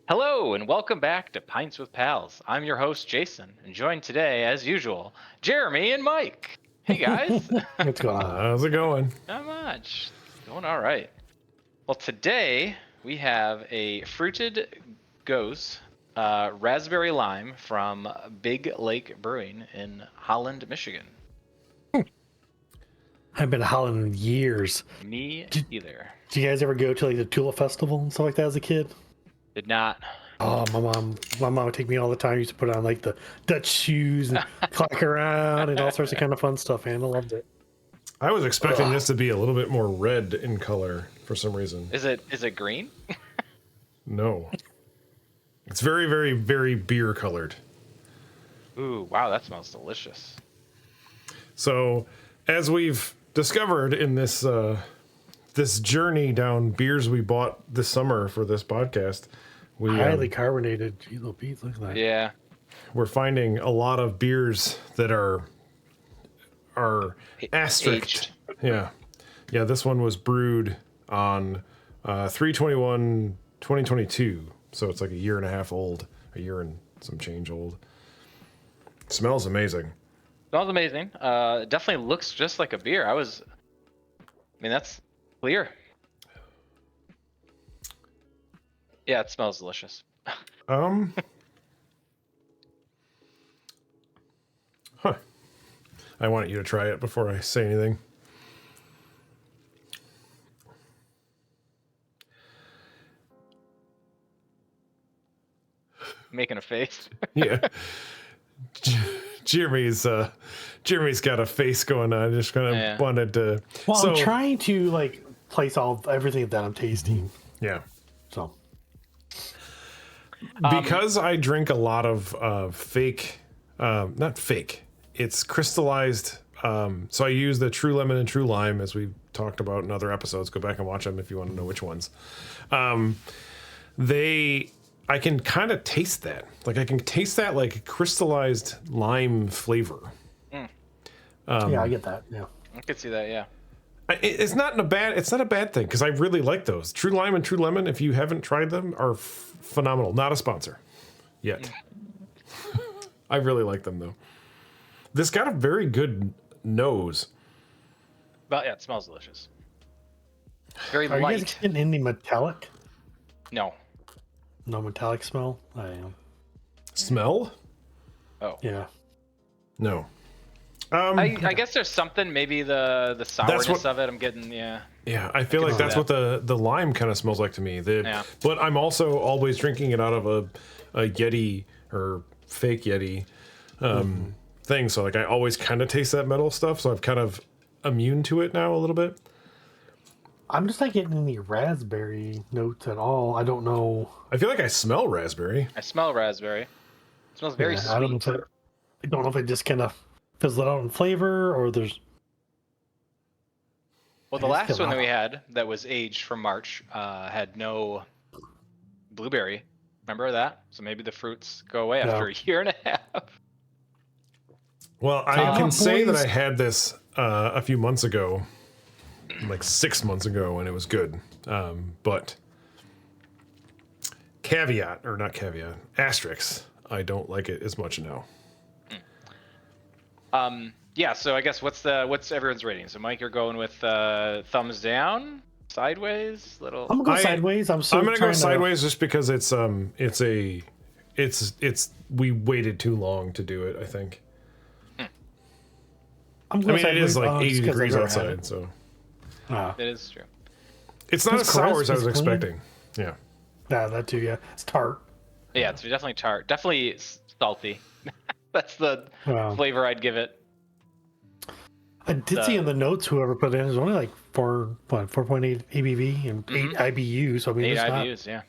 Hello and welcome back to Pints with Pals. I'm your host Jason, and joined today, as usual, Jeremy and Mike. Hey guys. What's going on? How's it going? Not much. Going all right. Well, today we have a fruited Gose raspberry lime from Big Lake Brewing in Holland, Michigan. I've been to Holland in years. Me either. Did you guys ever go to like the Tulip Festival and stuff like that as a kid? Did not. Oh, my mom would take me all the time. Used to put on like the Dutch shoes and clock around and all sorts of kind of fun stuff, man. I loved it. I was expecting this to be a little bit more red in color for some reason. Is it green? No. It's very, very, very beer colored. Ooh, wow, that smells delicious. So, as we've discovered in this this journey down beers we bought this summer for this podcast, we Highly carbonated. Gee, little Pete, look at that. Yeah. we're finding a lot of beers that are asterisked. Aged. Yeah. Yeah, this one was brewed on 3/21/2022. So it's like a year and a half old, a year and some change old. Smells amazing. Smells amazing. It definitely looks just like a beer. I mean, that's clear. Yeah, it smells delicious. Huh. I wanted you to try it before I say anything. Making a face. Yeah. Jeremy's got a face going on. I just kind of wanted to. Well, I'm trying to like place everything that I'm tasting. Yeah. So. Because I drink a lot of fake, not fake. It's crystallized. So I use the True Lemon and True Lime, as we've talked about in other episodes. Go back and watch them if you want to know which ones. I can kind of taste that. Like I can taste that like crystallized lime flavor. Yeah, I get that. Yeah. I could see that. Yeah. It's not a bad thing because I really like those. True Lime and True Lemon, if you haven't tried them, are phenomenal. Not a sponsor yet. I really like them though. This got a very good nose. But yeah, it smells delicious. Very Are light. you guys getting any metallic? No. No metallic smell? I am. Smell? Oh. Yeah. No. I guess there's something. Maybe the sourness of it. I'm getting. Yeah. Yeah, I feel like that's what the lime kind of smells like to me. But I'm also always drinking it out of a Yeti or fake Yeti thing. So like I always kind of taste that metal stuff. So I'm kind of immune to it now a little bit. I'm just not getting any raspberry notes at all. I don't know. I feel like I smell raspberry. I smell raspberry. It smells very sweet. I don't know if it just kind of fizzles out in flavor or there's. Well, the last one that we had that was aged from March had no blueberry. Remember that? So maybe the fruits go away after a year and a half. Well, I can say that I had this a few months ago, like 6 months ago, and it was good. But asterisk, I don't like it as much now. Yeah, so I guess what's everyone's rating? So Mike, you're going with thumbs down, sideways, little. I'm gonna go sideways. I'm gonna go sideways just because we waited too long to do it. I think. It is like 80 degrees outside, so. It is true. It's not as sour as I was expecting. Yeah. Yeah, that too. Yeah, it's tart. Yeah, it's definitely tart. Definitely salty. That's the flavor I'd give it. I did see in the notes whoever put it in is only like 4.8 ABV and 8 IBU. So I mean, 8 IBUs, yeah.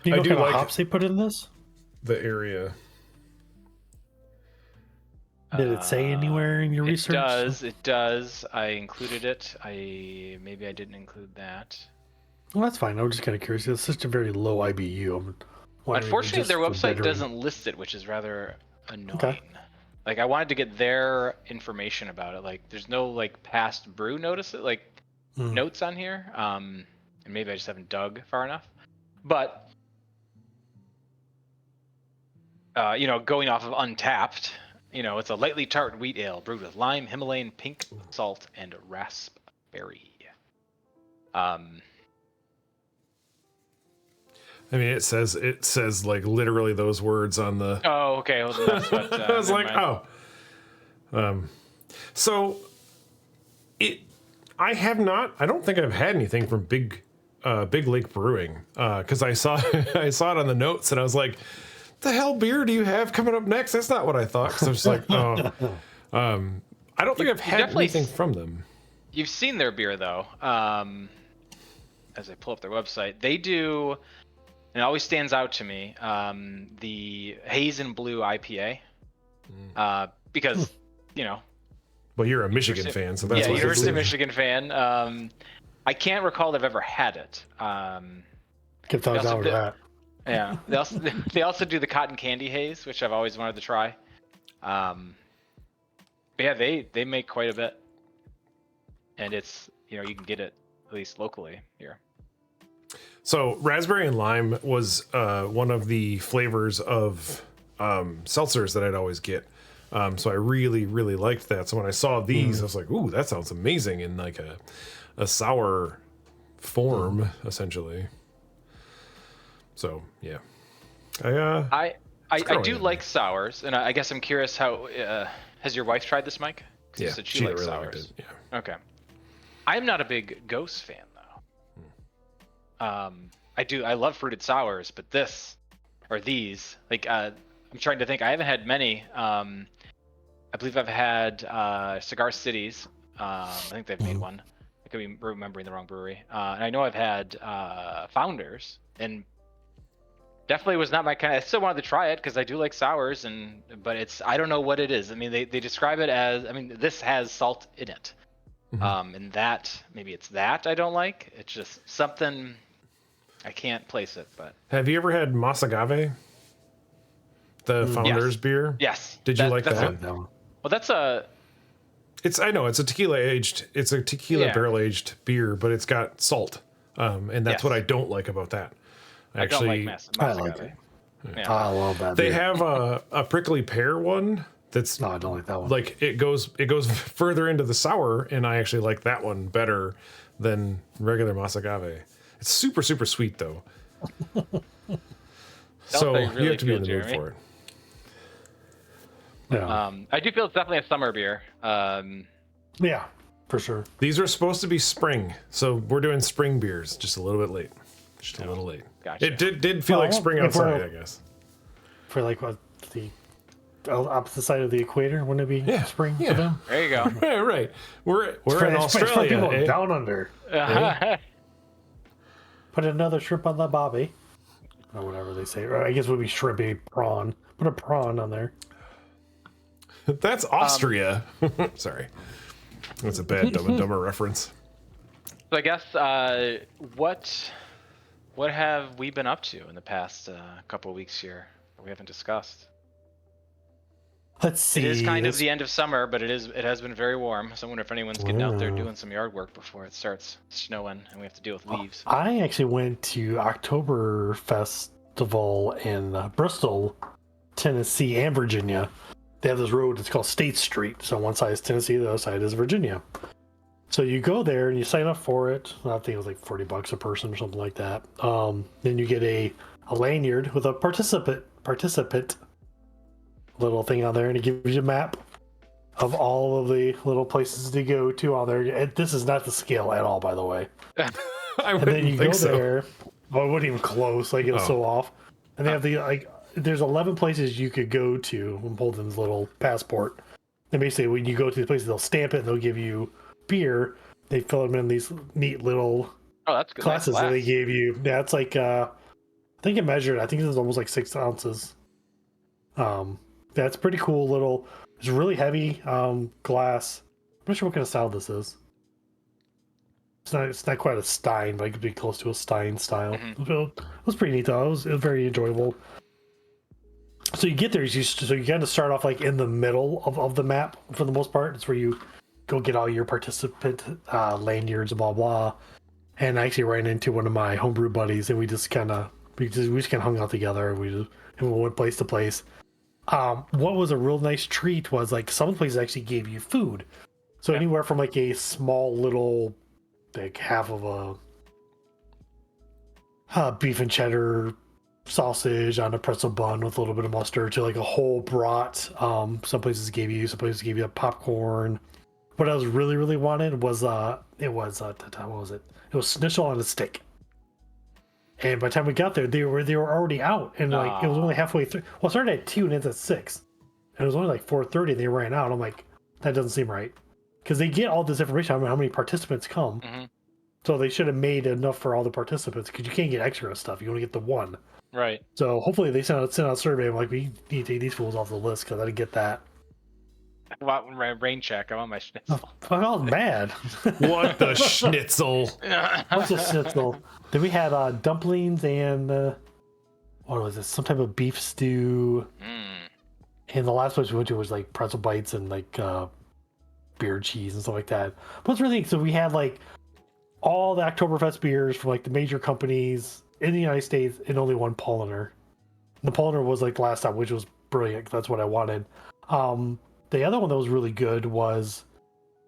Do you know what kind of hops they put in this? The area. Did it say anywhere in your research? It does. I included it. Maybe I didn't include that. Well, that's fine. I was just kind of curious. It's such a very low IBU. Unfortunately, their website doesn't list it, which is rather annoying. Okay. Like, I wanted to get their information about it. Like, there's no like past brew notes on here. and maybe I just haven't dug far enough. But going off of Untapped, it's a lightly tart wheat ale brewed with lime, Himalayan pink salt, and raspberry. I mean, it says like literally those words on the. Oh, okay. Well, that's what, I was like, mind. So I don't think I've had anything from Big Lake Brewing, because I saw I saw it on the notes and I was like, the hell beer do you have coming up next? That's not what I thought. So I was like, I don't think I've had anything from them. You've seen their beer though. As I pull up their website, they do, and it always stands out to me, the Haze and Blue IPA, because Well, you're a Michigan fan, so that's University of Michigan fan. I can't recall they've ever had it. Get those out of that. Yeah, they also do the cotton candy haze, which I've always wanted to try. But yeah, they make quite a bit, and it's you can get it at least locally here. So raspberry and lime was one of the flavors of seltzers that I'd always get. So I really, really liked that. So when I saw these, I was like, ooh, that sounds amazing in like a sour form, essentially. So yeah, I do like sours, and I guess I'm curious how has your wife tried this, Mike? Yeah, you said she likes really sours. liked it. Yeah. Okay. I'm not a big Gose fan though. I love fruited sours, but these, like I'm trying to think. I haven't had many. I believe I've had Cigar Cities. I think they've made one. I could be remembering the wrong brewery. And I know I've had Founders, and definitely was not my kind. I still wanted to try it because I do like sours, but I don't know what it is. I mean, they describe it as, this has salt in it, and that maybe it's that I don't like. It's just something I can't place it. But have you ever had Masagave? The Founders beer? Yes. Did you like that? No. Well, that's a. I know it's a tequila barrel aged beer, but it's got salt, and that's what I don't like about that. Actually, I don't like Masagave. I like it. Yeah. I love that. They beer. have a prickly pear one that's No, I don't like that one. like it goes further into the sour, and I actually like that one better than regular Masagave. It's super super sweet though. So really you have to be in the mood Jeremy. for it. Yeah. I do feel it's definitely a summer beer. Yeah, for sure. These are supposed to be spring, so we're doing spring beers just a little bit late. Just a little late. Gotcha. It did feel like spring outside, I guess. For like what the opposite side of the equator, wouldn't it be spring for them? There you go. Yeah, right. We're in It's for Australia. people Eh? down under. Put another shrimp on the bobby, or whatever they say. Or I guess it would be shrimp, a prawn. Put a prawn on there. That's Austria. Sorry. That's a bad Dumb and Dumber reference. So I guess what have we been up to in the past couple of weeks here that we haven't discussed? Let's see. It is kind of the end of summer, but it has been very warm. So I wonder if anyone's getting out there doing some yard work before it starts snowing and we have to deal with leaves. I actually went to October Festival in Bristol, Tennessee, and Virginia. They have this road, it's called State Street. So one side is Tennessee, the other side is Virginia. So you go there and you sign up for it. I think it was like $40 a person or something like that. Then you get a lanyard with a participant little thing on there, and it gives you a map of all of the little places to go to on there. And this is not the scale at all, by the way. And then you go there. Well, it wasn't even close. Like, it was so off. And they have there's 11 places you could go to and pull this little passport. And basically, when you go to these places, they'll stamp it and they'll give you beer. They fill them in these neat little that's good. glasses that they gave you. Yeah, it's like, I think it measured, I think it was almost like 6 ounces. That's pretty cool little, it's really heavy glass. I'm not sure what kind of style this is. It's not quite a Stein, but it could be close to a Stein style. It was pretty neat though. It was very enjoyable. So you get there, so you kind of start off like in the middle of the map for the most part. It's where you go get all your participant lanyards and blah blah. and I actually ran into one of my homebrew buddies, and we just kind of hung out together. And we went place to place. What was a real nice treat was like some places actually gave you food, so anywhere from like a small little, like half of a beef and cheddar sausage on a pretzel bun with a little bit of mustard to like a whole brat. Some places gave you a popcorn. What I was really wanted was what was it? It was schnitzel on a stick. And by the time we got there, they were already out, and like it was only halfway through. Well, it started at 2 and ends at 6, and it was only like 4:30. And they ran out. I'm like, that doesn't seem right, because they get all this information on how many participants come, so they should have made enough for all the participants, because you can't get extra stuff. You only get the one. Right. So hopefully they sent out a survey. I'm like, we need to take these fools off the list because I didn't get that. I want my rain check. I want my schnitzel. I was mad. What the schnitzel? What's a schnitzel? Then we had dumplings and what was it? Some type of beef stew. And the last place we went to was like pretzel bites and like beer cheese and stuff like that. But it's really so we had like all the Oktoberfest beers from like the major companies in the United States and only one Polliner. The Polliner was like the last time, which was brilliant. That's what I wanted. The other one that was really good was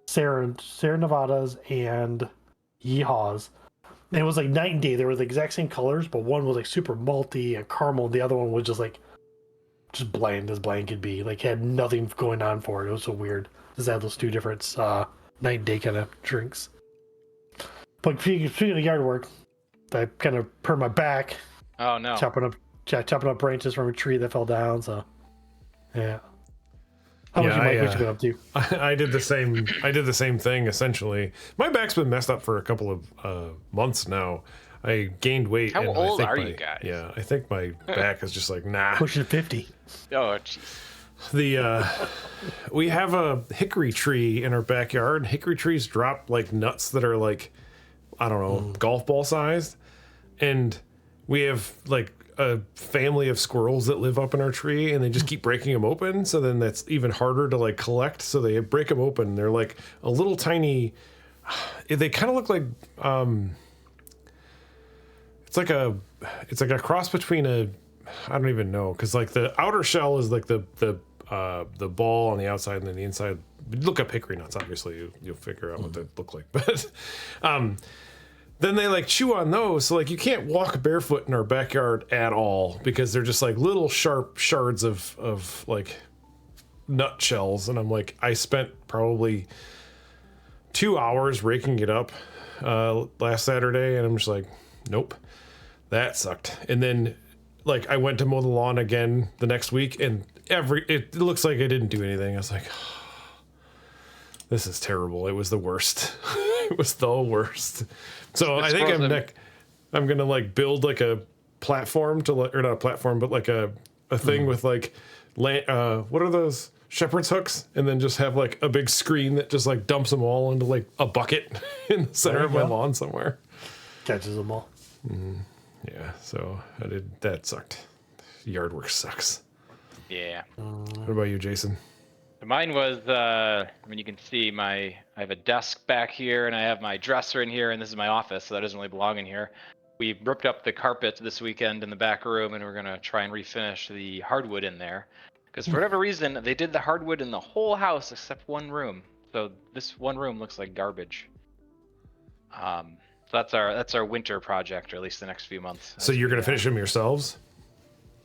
Sierra Nevadas and Yeehaws. And it was like night and day. They were the exact same colors, but one was like super malty and caramel. The other one was just bland as bland could be. Like had nothing going on for it. It was so weird. Just had those two different night and day kind of drinks. But speaking of yard work, I kind of hurt my back. Oh no! Chopping up branches from a tree that fell down. So yeah. How much what you been up to? I did the same thing essentially. My back's been messed up for a couple of months now. I gained weight. How old are you guys? Yeah, I think my back is just like nah. Pushing 50. Oh jeez. We have a hickory tree in our backyard. Hickory trees drop like nuts that are like, I don't know, golf ball sized, and we have like a family of squirrels that live up in our tree, and they just keep breaking them open. So then that's even harder to like collect. So they break them open. They're like a little tiny. They kind of look like it's like a cross between I don't even know, because like the outer shell is like the ball on the outside, and then the inside. Look up hickory nuts. Obviously, you'll figure out what they look like. But then they like chew on those, so like you can't walk barefoot in our backyard at all because they're just like little sharp shards of like nut shells. And I'm like, I spent probably 2 hours raking it up last Saturday, and I'm just like, nope, that sucked. And then like I went to mow the lawn again the next week, and it looks like I didn't do anything. I was like, this is terrible. It was the worst. It was the worst. So I think I'm gonna like build like a platform to or not a platform, but like a thing with like what are those shepherd's hooks, and then just have like a big screen that just like dumps them all into like a bucket in the center of my lawn somewhere. Catches them all. Yeah. So that sucked. Yard work sucks. Yeah. What about you, Jason? Mine was, I mean, you can see I have a desk back here, and I have my dresser in here, and this is my office, so that doesn't really belong in here. We ripped up the carpet this weekend in the back room, and we're going to try and refinish the hardwood in there. Because for whatever reason, they did the hardwood in the whole house except one room. So this one room looks like garbage. So that's our winter project, or at least the next few months. So you're going to finish them yourselves?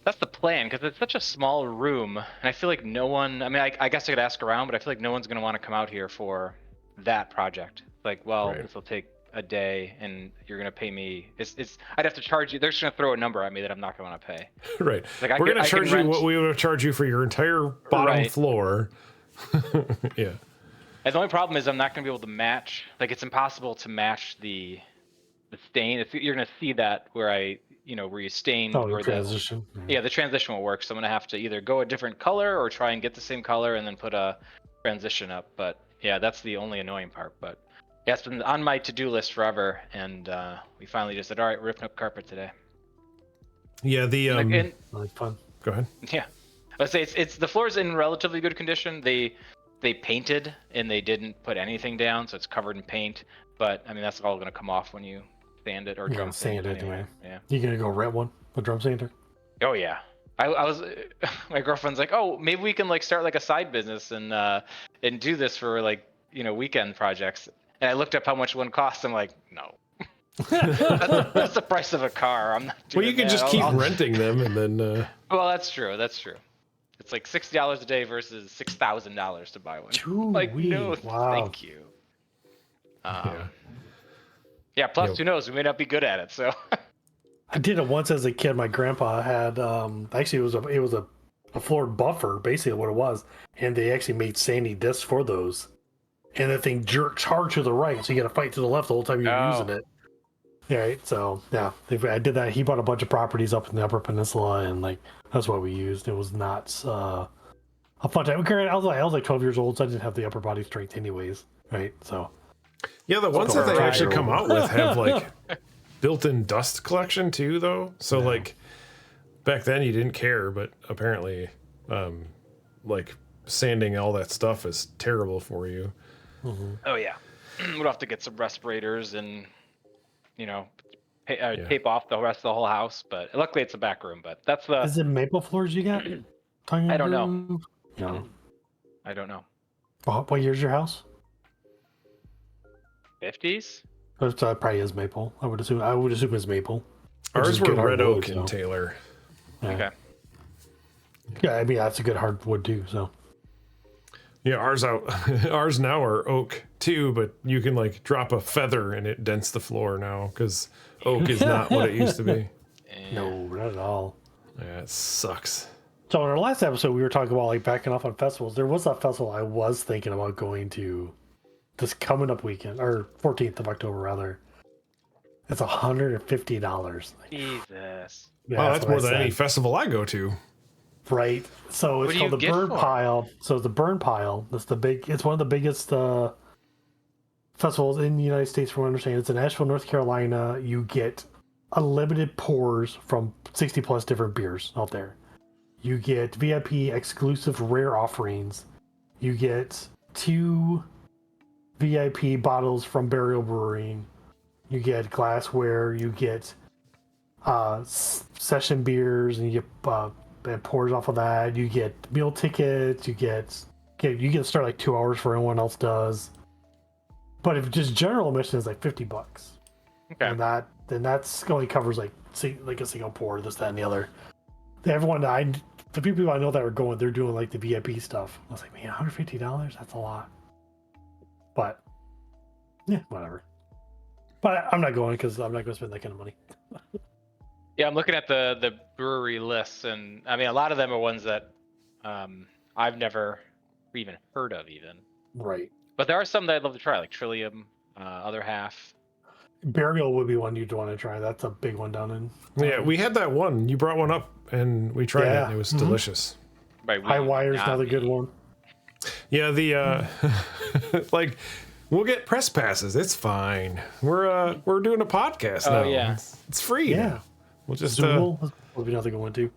That's the plan, because it's such a small room, and I feel like no one, I mean, I guess I could ask around, but I feel like no one's going to want to come out here for that project. Like, well, this will take a day, and you're going to pay me, I'd have to charge you, they're just going to throw a number at me that I'm not going to want to pay. Right. Like, we're going to charge you what we would charge you for your entire bottom floor. Yeah. And the only problem is I'm not going to be able to match, like, it's impossible to match the stain. You're going to see that where you stain. The transition. Yeah, the transition will work. So I'm going to have to either go a different color or try and get the same color and then put a transition up. But yeah, that's the only annoying part. But yeah, it's been on my to-do list forever. And we finally just said, all right, we're ripping up carpet today. Yeah, Really fun. Go ahead. Yeah. I would say it's the floor's in relatively good condition. They painted and they didn't put anything down, so it's covered in paint. But I mean, that's all going to come off when you sand it or You're drum gonna sand it anyway. anyway. Yeah. You gonna go rent one, a drum sander? Oh yeah. I was my girlfriend's like, oh, maybe we can like start like a side business and do this for like weekend projects. And I looked up how much one costs. I'm like, no. That's the price of a car. I'm not doing Well, you can that. just keep renting them and then. Well, that's true. That's true. It's like $60 a day versus $6,000 to buy one. Like, no, wow. thank you. Yeah. Plus, who knows? We may not be good at it. So. I did it once as a kid. My grandpa had actually it was a floor buffer, basically what it was, and they actually made sandy discs for those. And the thing jerks hard to the right, so you got to fight to the left the whole time you're using it. Yeah, right. So yeah, I did that. He bought a bunch of properties up in the Upper Peninsula, and like that's what we used. It was not a fun time. I was like 12 years old, so I didn't have the upper body strength, anyways. Right. So yeah, the ones that they actually come out with have like built-in dust collection too, though. So like back then you didn't care, but apparently, like sanding all that stuff is terrible for you. Mm-hmm. Oh yeah, we'll have to get some respirators and tape off the rest of the whole house. But luckily it's a back room. But that's the. Is it maple floors you got? I don't know. No. I don't know. What year's your house? 50s. It probably is maple. I would assume it's maple. Ours were red oak and Taylor. Yeah. Okay. Yeah, I mean that's a good hardwood too. So. Yeah, ours now are oak too, but you can like drop a feather and it dents the floor now because oak is not what it used to be. No, not at all. Yeah, it sucks. So in our last episode, we were talking about like backing off on festivals. There was a festival I was thinking about going to this coming up weekend, or 14th of October rather. It's $150. Jesus. Yeah, wow, that's more than any festival I go to. Right. So it's called the Burn Pile. So the Burn Pile. It's one of the biggest festivals in the United States, from what I understand. It's in Asheville, North Carolina. You get unlimited pours from 60 plus different beers out there. You get VIP exclusive rare offerings. You get 2 VIP bottles from Burial Brewing. You get glassware. You get session beers, and you get and pours off of that. You get meal tickets. You get to start like 2 hours for everyone else does. But if just general admission is like $50, okay, and that's only covers like a single pour, this, that, and the other. The people I know that are going, they're doing like the VIP stuff. I was like, man, $150? That's a lot. But yeah, whatever. But I'm not going because I'm not going to spend that kind of money. Yeah, I'm looking at the brewery lists, and I mean, a lot of them are ones that I've never even heard of, even. Right. But there are some that I'd love to try, like Trillium, Other Half. Burial would be one you'd want to try. That's a big one down in. Yeah, we had that one. You brought one up, and we tried it, and it was delicious. High Wire's another good one. Yeah, the like, we'll get press passes. It's fine. We're doing a podcast now. Oh yeah, it's free. Yeah. We'll just will be another good one too.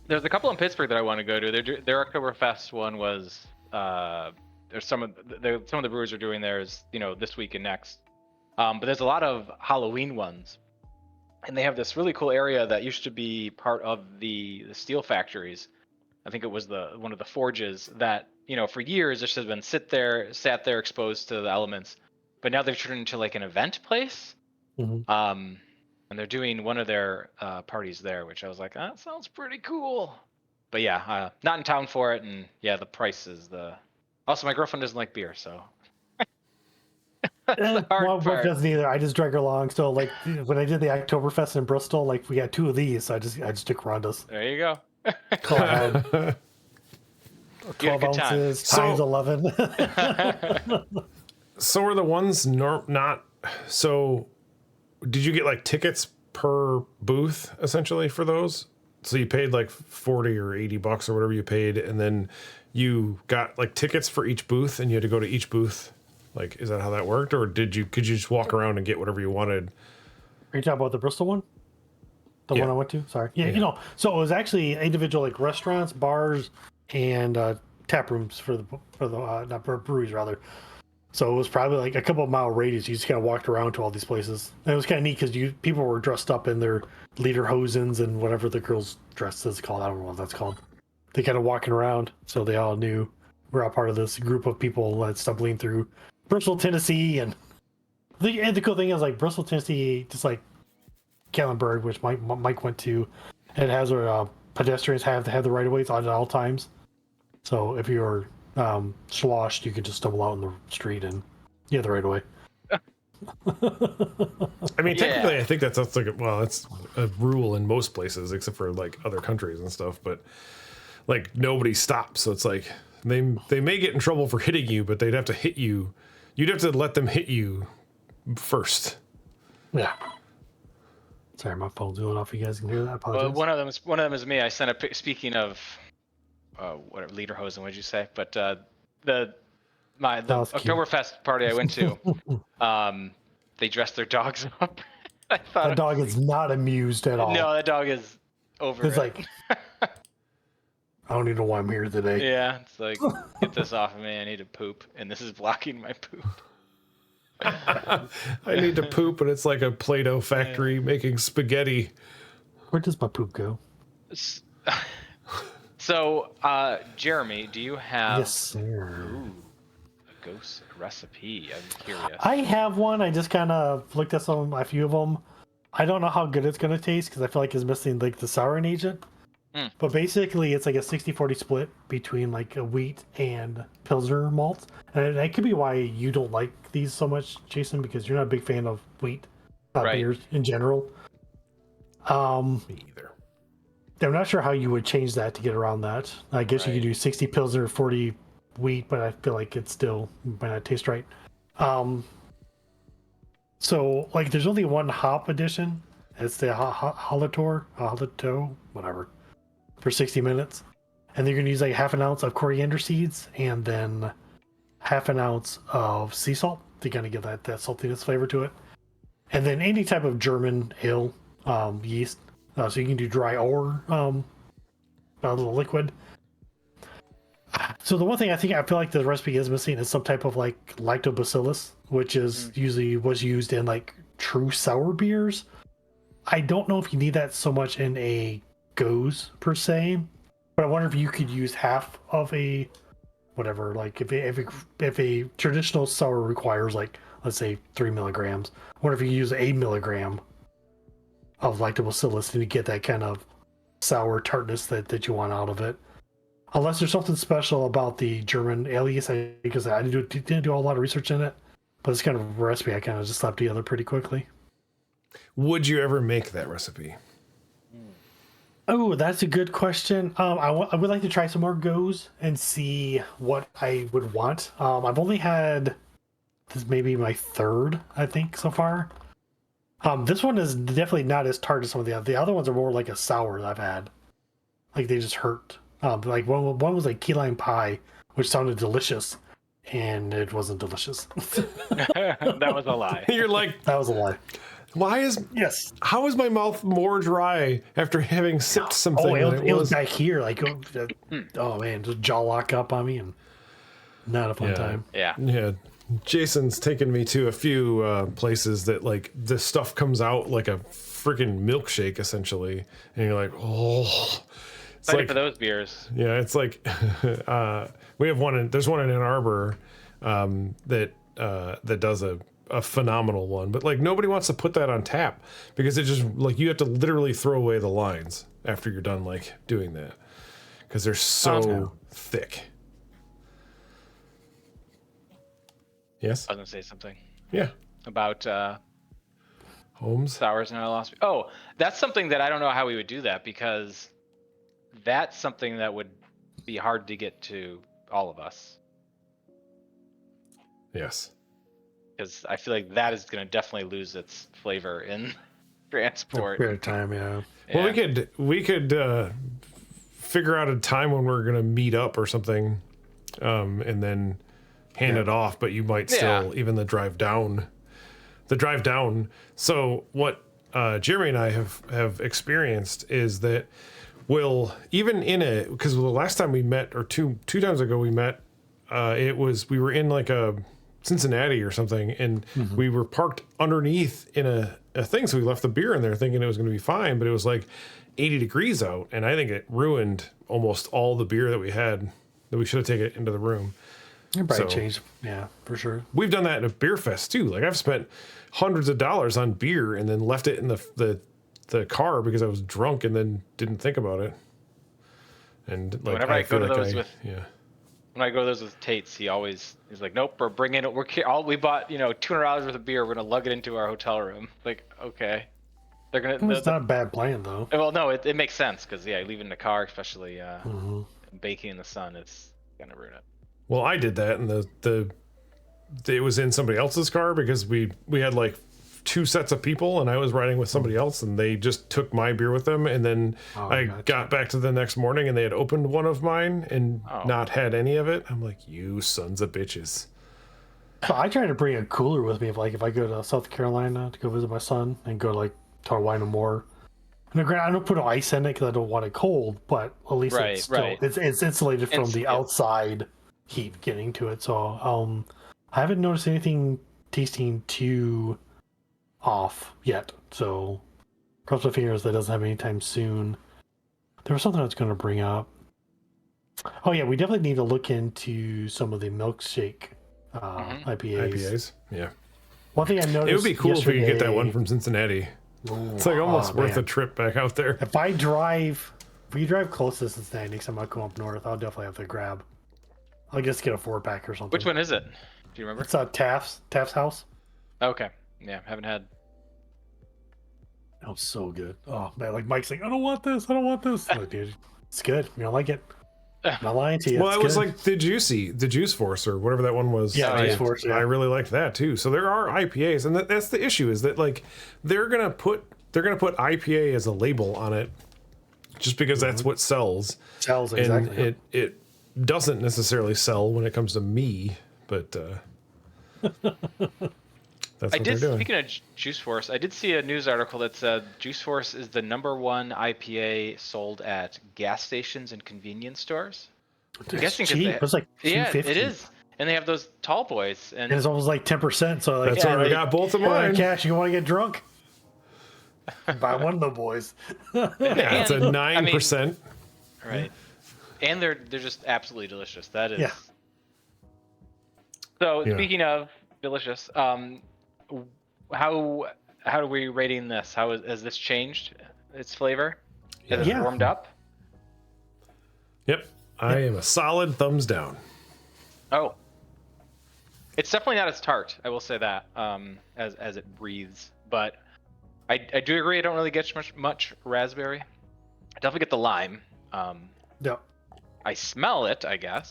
There's a couple in Pittsburgh that I want to go to. Their Oktoberfest one was there's some of the brewers are doing theirs, this week and next. But there's a lot of Halloween ones, and they have this really cool area that used to be part of the steel factories. I think it was one of the forges that for years just has been sat there exposed to the elements, but now they've turned into like an event place. Mm-hmm. And they're doing one of their parties there, which I was like, that sounds pretty cool. But yeah, not in town for it, and yeah, the price is Also, my girlfriend doesn't like beer, so. That's the hard part. Doesn't either. I just drag her along. So like when I did the Oktoberfest in Bristol, like we got 2 of these, so I just took Ronda's. There you go. 12 ounces times 11. So are the ones not so? Did you get like tickets per booth essentially for those? So you paid like $40 or $80 or whatever you paid, and then you got like tickets for each booth, and you had to go to each booth. Like, is that how that worked, or could you just walk around and get whatever you wanted? Are you talking about the Bristol one? The one I went to? Sorry. Yeah, so it was actually individual like restaurants, bars, and tap rooms for the not breweries rather. So it was probably like a couple of mile radius. You just kind of walked around to all these places. And it was kind of neat because people were dressed up in their lederhosens and whatever the girls' dress is called. I don't know what that's called. They kind of walking around, so they all knew we're all part of this group of people that's stumbling through Bristol, Tennessee. And the cool thing is, like, Bristol, Tennessee, just like Gatlinburg, which Mike went to, it has where pedestrians have the right of ways at all times. So if you're sloshed, you can just stumble out in the street and you have the right of way. I mean, technically, I think that's like it's a rule in most places, except for like other countries and stuff. But like nobody stops, so it's like they may get in trouble for hitting you, but they'd have to hit you. You'd have to let them hit you first. Yeah. Sorry, my phone's going off. You guys can hear that. I apologize. Well, one of them is me. I sent a speaking of whatever lederhosen. What did you say? But the Oktoberfest party I went to, they dressed their dogs up. I thought that dog is not amused at all. No, that dog is over. It's like, I don't even know why I'm here today. Yeah, it's like, get this off of me. I need to poop, and this is blocking my poop. I need to poop, and it's like a Play-Doh factory making spaghetti. Where does my poop go? So, Jeremy, do you have yes, sir. A Gose recipe? I'm curious. I have one. I just kind of looked at a few of them. I don't know how good it's going to taste because I feel like it's missing like the souring agent. But basically, it's like a 60-40 split between like a wheat and Pilsner malts. And that could be why you don't like these so much, Jason, because you're not a big fan of wheat beers in general. Me either. I'm not sure how you would change that to get around that. I guess you could do 60 Pilsner, 40 wheat, but I feel like it still might not taste right. So, like, there's only one hop edition. It's the Halito, whatever, for 60 minutes. And they're going to use like half an ounce of coriander seeds and then half an ounce of sea salt to kind of give that saltiness flavor to it. And then any type of German ale yeast. So you can do dry or a little liquid. So the one thing I feel like the recipe is missing is some type of like lactobacillus, which is usually was used in like true sour beers. I don't know if you need that so much in a Gose per se, but I wonder if you could use half of a whatever. Like if a traditional sour requires like, let's say 3 milligrams, I wonder if you use 8 milligram of lactobacillus and you get that kind of sour tartness that you want out of it. Unless there's something special about the German ale yeast, because I didn't do a lot of research in it, but it's kind of a recipe I kind of just slapped together pretty quickly. Would you ever make that recipe? Oh, that's a good question. I would like to try some more Gose and see what I would want. I've only had this maybe my third, I think, so far. This one is definitely not as tart as some of the other ones are more like a sour that I've had. Like they just hurt. Like one was like key lime pie, which sounded delicious, and it wasn't delicious. That was a lie. You're like, that was a lie. How is my mouth more dry after having sipped something? Oh, it was back here, like oh man, just jaw lock up on me, and not a fun time. Yeah. Jason's taken me to a few places that like the stuff comes out like a freaking milkshake essentially, and you're like, oh. Excited for those beers. Yeah, it's like we have one. There's one in Ann Arbor that does a phenomenal one, but like nobody wants to put that on tap because it just like you have to literally throw away the lines after you're done like doing that because they're so thick. Yes, I was gonna say something. Yeah, about Holmes sours and I lost. Oh, that's something that I don't know how we would do that because that's something that would be hard to get to all of us. Yes. Because I feel like that is going to definitely lose its flavor in transport. At time, yeah. Well, we could figure out a time when we're going to meet up or something, and then hand it off. But you might still even the drive down. So what Jeremy and I have experienced is that we'll even in it because the last time we met or two times ago we met, we were in like a Cincinnati or something, and we were parked underneath in a thing, so we left the beer in there thinking it was going to be fine, but it was like 80 degrees out, and I think it ruined almost all the beer that we had that we should have taken into the room. It probably changed. Yeah, for sure. We've done that in a beer fest too. Like I've spent hundreds of dollars on beer and then left it in the car because I was drunk and then didn't think about it. And like whenever I go to those when I go to those with Tate's, he's like, nope, we bought $200 worth of beer. We're gonna lug it into our hotel room. Like, okay, they're gonna. It's not a bad plan though. Well, no, it makes sense because leaving it in the car, especially baking in the sun, it's gonna ruin it. Well, I did that, and it was in somebody else's car because we had like 2 sets of people, and I was riding with somebody else, and they just took my beer with them, and then I got back to the next morning, and they had opened one of mine and not had any of it. I'm like, you sons of bitches. So I try to bring a cooler with me if I go to South Carolina to go visit my son and go to like Tarwine Moore. And I don't put no ice in it because I don't want it cold, but at least it's insulated from the outside heat getting to it. So I haven't noticed anything tasting too off yet. So cross my fingers that doesn't have any time soon. There was something I was going to bring up. Oh yeah, we definitely need to look into some of the milkshake IPAs. Yeah. One thing I noticed, it would be cool if we could get that one from Cincinnati. Ooh, it's like almost worth a trip back out there. If you drive close to Cincinnati next time I come up north, I'll definitely have to grab. I'll just get a 4-pack or something. Which one is it? Do you remember? It's Taft's house. Okay. Yeah, haven't had. Oh, so good. Oh man, like Mike's like, I don't want this. Like, dude, it's good. You don't like it? I'm not lying to you. Well, it was like the Juice Force or whatever that one was. Yeah, Juice Force. Yeah. I really liked that too. So there are IPAs, and that's the issue is that like they're gonna put IPA as a label on it, just because that's what sells. Sells exactly. And it doesn't necessarily sell when it comes to me, but that's what they're doing. Speaking of Juice Force, I did see a news article that said Juice Force is the #1 IPA sold at gas stations and convenience stores. I'm guessing cheap. It's like $2.50. Yeah, it is. And they have those tall boys, and it's almost like 10%. So like, that's why I got both of mine. Cash, you want to get drunk? Buy one of the boys. Yeah, it's a 9%. Right. And they're just absolutely delicious. That is. Yeah. So speaking of delicious, how are we rating this? Has this changed its flavor? Has it warmed up? Yep. I am a solid thumbs down. Oh. It's definitely not as tart, I will say that, as it breathes. But I do agree I don't really get much raspberry. I definitely get the lime. Yeah. I smell it, I guess.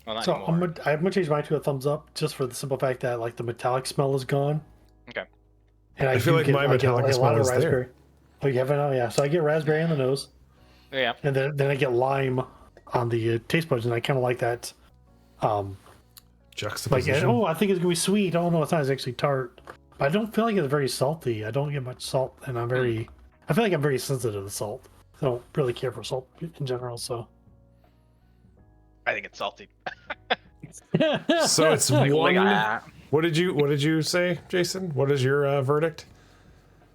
Well, not so anymore. I'm gonna change mine to a thumbs up just for the simple fact that like the metallic smell is gone. Okay. And I feel like my metallic smell is there. Oh, you haven't? Oh, yeah. So I get raspberry on the nose. Yeah. And then I get lime on the taste buds, and I kind of like that. Juxtaposition. Like, I think it's gonna be sweet. Oh no, it's not. It's actually tart. But I don't feel like it's very salty. I don't get much salt, and I feel like I'm very sensitive to salt. I don't really care for salt in general. So. I think it's salty. So it's one. What did you say, Jason? What is your verdict?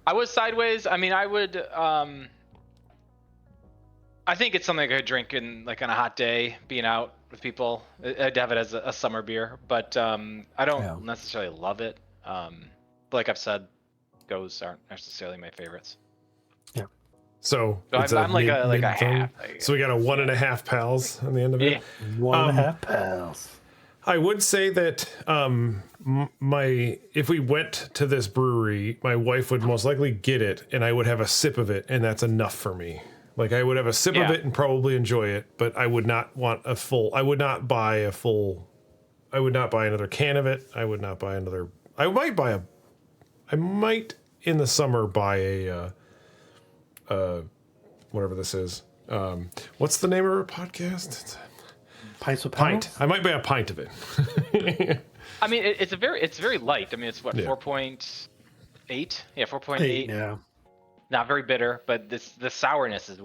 I was sideways. I mean, I would. I think it's something I could drink on a hot day, being out with people. I'd have it as a summer beer, but I don't necessarily love it. But like I've said, Gose aren't necessarily my favorites. Yeah. So I'm like a half. So we got a 1.5 pals on the end of it. 1.5 pals. I would say that if we went to this brewery, my wife would most likely get it, and I would have a sip of it, and that's enough for me. Like I would have a sip of it and probably enjoy it, but I would not want a full. I would not buy a full. I would not buy another can of it. I would not buy another. I might in the summer buy a. Whatever this is. What's the name of our podcast? Pints with Pint. Pals? I might buy a pint of it. I mean, it's very light. I mean, it's what 4.8. Yeah, 4.8. Yeah. Not very bitter, but the sourness is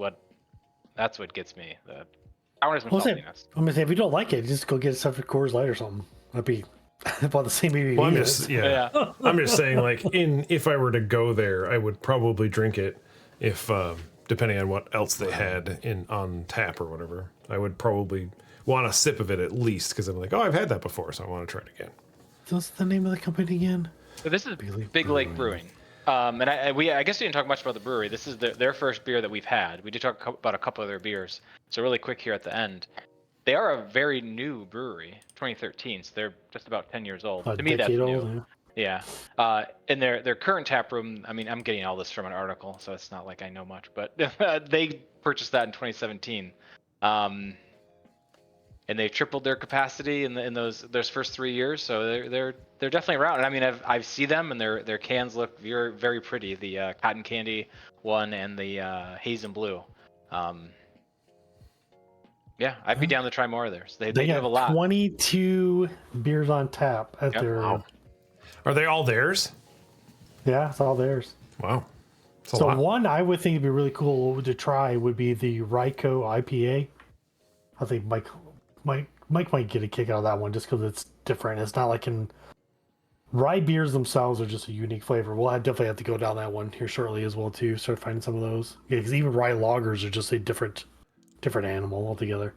that's what gets me. The sourness and saltiness. I'm gonna say if you don't like it, just go get a separate Coors Light or something. That'd be about the same ABV. Well, I'm just saying, like, if I were to go there, I would probably drink it if, depending on what else they had on tap or whatever. I would probably want a sip of it at least, because I'm like, oh, I've had that before, so I want to try it again. What's the name of the company again? So this is Big Lake Brewing. And I guess we didn't talk much about the brewery. This is their first beer that we've had. We did talk about a couple of their beers. So really quick here at the end. They are a very new brewery, 2013. So they're just about 10 years old. To me, that's new. Yeah. In their current tap room, I mean, I'm getting all this from an article, so it's not like I know much, but they purchased that in 2017. And they tripled their capacity in those first 3 years. So they're definitely around. And I mean, I've seen them, and their cans look very, very pretty. The cotton candy one and the haze and blue. Yeah, I'd be down to try more of theirs. They have a lot. 22 beers on tap at their. Wow. Are they all theirs? Yeah, it's all theirs. Wow. So one I would think would be really cool to try would be the Ryko IPA. I think Mike might get a kick out of that one just because it's different. It's not like rye beers themselves are just a unique flavor. We'll definitely have to go down that one here shortly as well too. Start finding some of those. Yeah, because even rye lagers are just a different animal altogether.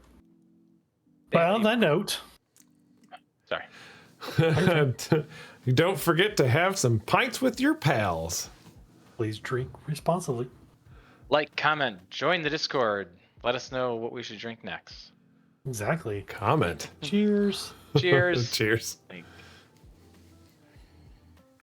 But on that note, sorry. Don't forget to have some pints with your pals. Please drink responsibly. Like, comment, join the Discord. Let us know what we should drink next. Exactly. Comment. Cheers. Cheers. Cheers. Thanks.